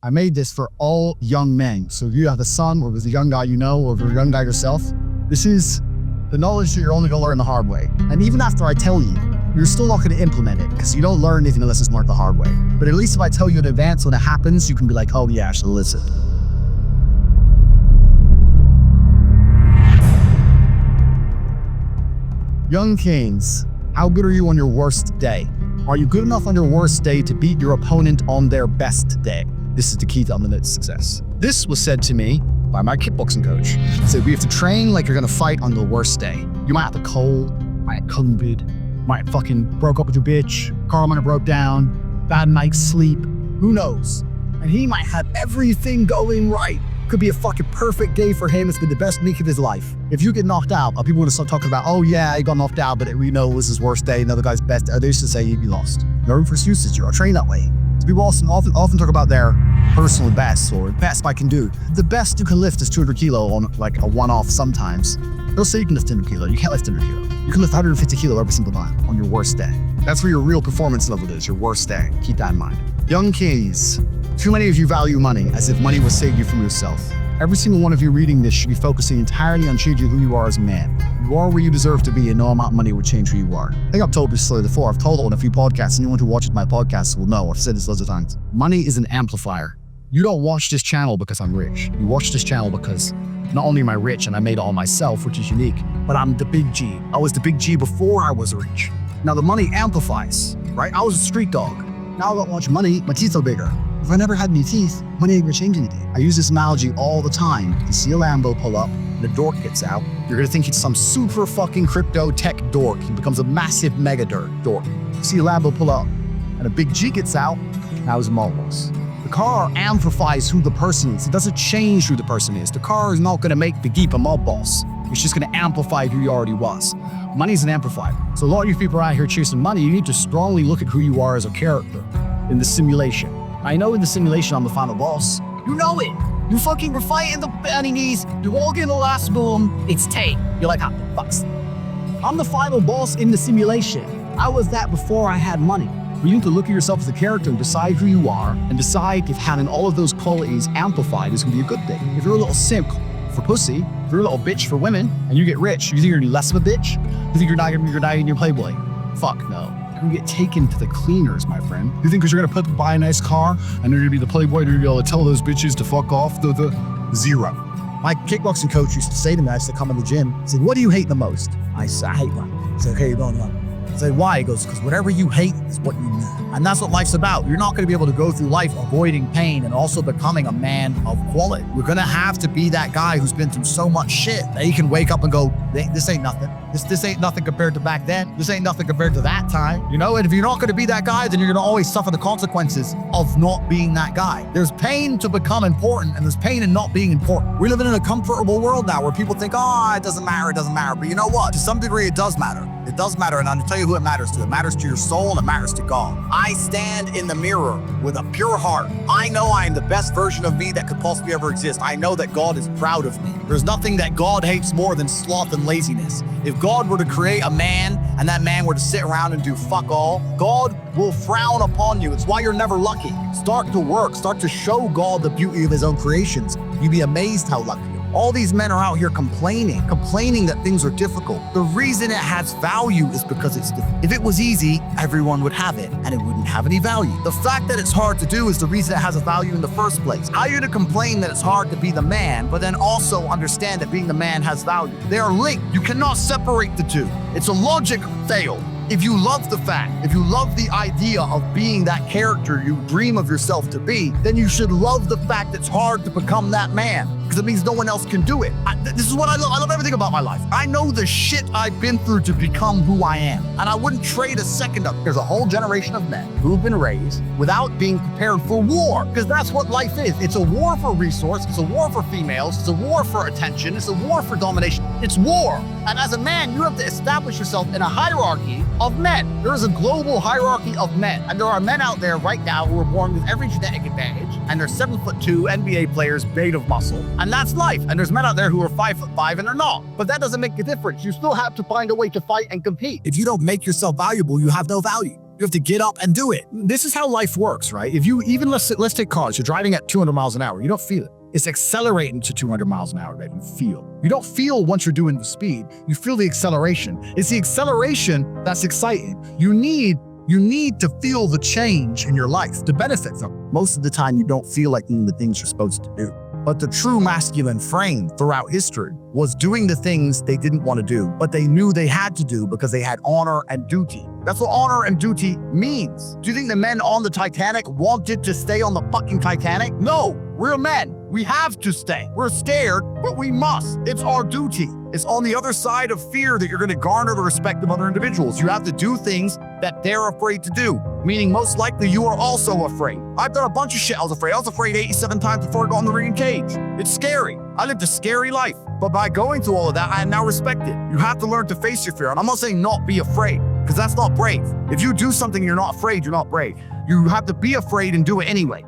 I made this for all young men. So if you have a son, or there's a young guy you know, or if you're a young guy yourself, this is the knowledge that you're only gonna learn the hard way. And even after I tell you, you're still not gonna implement it because you don't learn anything unless it's learned the hard way. But at least if I tell you in advance when it happens, you can be like, oh yeah, I should listen. Young Kings, how good are you on your worst day? Are you good enough on your worst day to beat your opponent on their best day? This is the key to unlimited success. This was said to me by my kickboxing coach. He said, we have to train like you're gonna fight on the worst day. You might have a cold, might have COVID, might fucking broke up with your bitch, car might have broke down, bad night's sleep, who knows? And he might have everything going right. Could be a fucking perfect day for him. It's been the best week of his life. If you get knocked out, are people gonna start talking about, oh yeah, he got knocked out, but we know it was his worst day, another guy's best? They used to say he'd be lost. No room for excuses. You're trained that way. So people often talk about their personal best or best I can do. The best you can lift is 200 kilo on like a one-off sometimes. They'll say you can lift 200 kilo. You can't lift 100 kilo. You can lift 150 kilo every single time on your worst day. That's where your real performance level is, your worst day. Keep that in mind. Young Keys, too many of you value money as if money will save you from yourself. Every single one of you reading this should be focusing entirely on changing who you are as a man. You are where you deserve to be, and no amount of money will change who you are. I think I've told this story before. I've told it on a few podcasts. Anyone who watches my podcasts will know. I've said this loads of times. Money is an amplifier. You don't watch this channel because I'm rich. You watch this channel because not only am I rich and I made it all myself, which is unique, but I'm the big G. I was the big G before I was rich. Now the money amplifies, right? I was a street dog. Now I got much money, my teeth are bigger. If I never had any teeth, money ain't gonna change anything. I use this analogy all the time. You see a Lambo pull up, and the dork gets out. You're gonna think it's some super fucking crypto tech dork. He becomes a massive mega dork. You see a Lambo pull up, and a big G gets out, now he's a mob boss. The car amplifies who the person is. It doesn't change who the person is. The car is not gonna make the Geep a mob boss. It's just gonna amplify who you already was. Money's an amplifier. So a lot of you people out here chasing money, you need to strongly look at who you are as a character in the simulation. I know in the simulation I'm the final boss. You know it. You fucking were fighting the enemies. You walk in the last boom. It's Tate. You're like, how the fuck's? I'm the final boss in the simulation. I was that before I had money. You need to look at yourself as a character and decide who you are and decide if having all of those qualities amplified is gonna be a good thing. If you're a little simp for pussy, if you're a little bitch for women, and you get rich, you think you're less of a bitch? You think you're not in your Playboy? Fuck no. You get taken to the cleaners, my friend. You think because you're gonna buy a nice car and you're gonna be the Playboy, you're gonna be able to tell those bitches to fuck off? The zero. My kickboxing coach used to say to me, I used to come in the gym, he said, what do you hate the most? I said, I hate money. He said, okay, no. I said, why? He goes, because whatever you hate is what you need. And that's what life's about. You're not gonna be able to go through life avoiding pain and also becoming a man of quality. We're gonna have to be that guy who's been through so much shit that he can wake up and go, this ain't nothing. This ain't nothing compared to back then. This ain't nothing compared to that time. You know, and if you're not gonna be that guy, then you're gonna always suffer the consequences of not being that guy. There's pain to become important, and there's pain in not being important. We're living in a comfortable world now where people think, oh, it doesn't matter. But you know what? To some degree, it does matter. It does matter, and I'll tell you who it matters to. It matters to your soul, and it matters to God. I stand in the mirror with a pure heart. I know I am the best version of me that could possibly ever exist. I know that God is proud of me. There's nothing that God hates more than sloth and laziness. If God were to create a man, and that man were to sit around and do fuck all, God will frown upon you. It's why you're never lucky. Start to work. Start to show God the beauty of his own creations. You'd be amazed how lucky you are. All these men are out here complaining that things are difficult. The reason it has value is because it's difficult. If it was easy, everyone would have it, and it wouldn't have any value. The fact that it's hard to do is the reason it has a value in the first place. How are you to complain that it's hard to be the man, but then also understand that being the man has value? They are linked. You cannot separate the two. It's a logic fail. If you love the fact, if you love the idea of being that character you dream of yourself to be, then you should love the fact it's hard to become that man, because it means no one else can do it. This is what I love. I love everything about my life. I know the shit I've been through to become who I am, and I wouldn't trade a second of it. There's a whole generation of men who've been raised without being prepared for war, because that's what life is. It's a war for resource, it's a war for females, it's a war for attention, it's a war for domination. It's war. And as a man, you have to establish yourself in a hierarchy of men. There is a global hierarchy of men. And there are men out there right now who are born with every genetic advantage, and they're 7'2" NBA players made of muscle. And that's life. And there's men out there who are 5'5" and they're not. But that doesn't make a difference. You still have to find a way to fight and compete. If you don't make yourself valuable, you have no value. You have to get up and do it. This is how life works, right? If you even, let's take cars, you're driving at 200 miles an hour, you don't feel it. It's accelerating to 200 miles an hour that you feel. You don't feel once you're doing the speed, you feel the acceleration. It's the acceleration that's exciting. You need to feel the change in your life to benefit from it. Most of the time, you don't feel like doing the things you're supposed to do. But the true masculine frame throughout history was doing the things they didn't want to do, but they knew they had to do because they had honor and duty. That's what honor and duty means. Do you think the men on the Titanic wanted to stay on the fucking Titanic? No, we're men. We have to stay. We're scared, but we must. It's our duty. It's on the other side of fear that you're going to garner the respect of other individuals. You have to do things that they're afraid to do, meaning most likely you are also afraid. I've done a bunch of shit I was afraid. I was afraid 87 times before I got in the ring cage. It's scary. I lived a scary life. But by going through all of that, I now respect it. You have to learn to face your fear. And I'm not saying not be afraid, because that's not brave. If you do something and you're not afraid, you're not brave. You have to be afraid and do it anyway.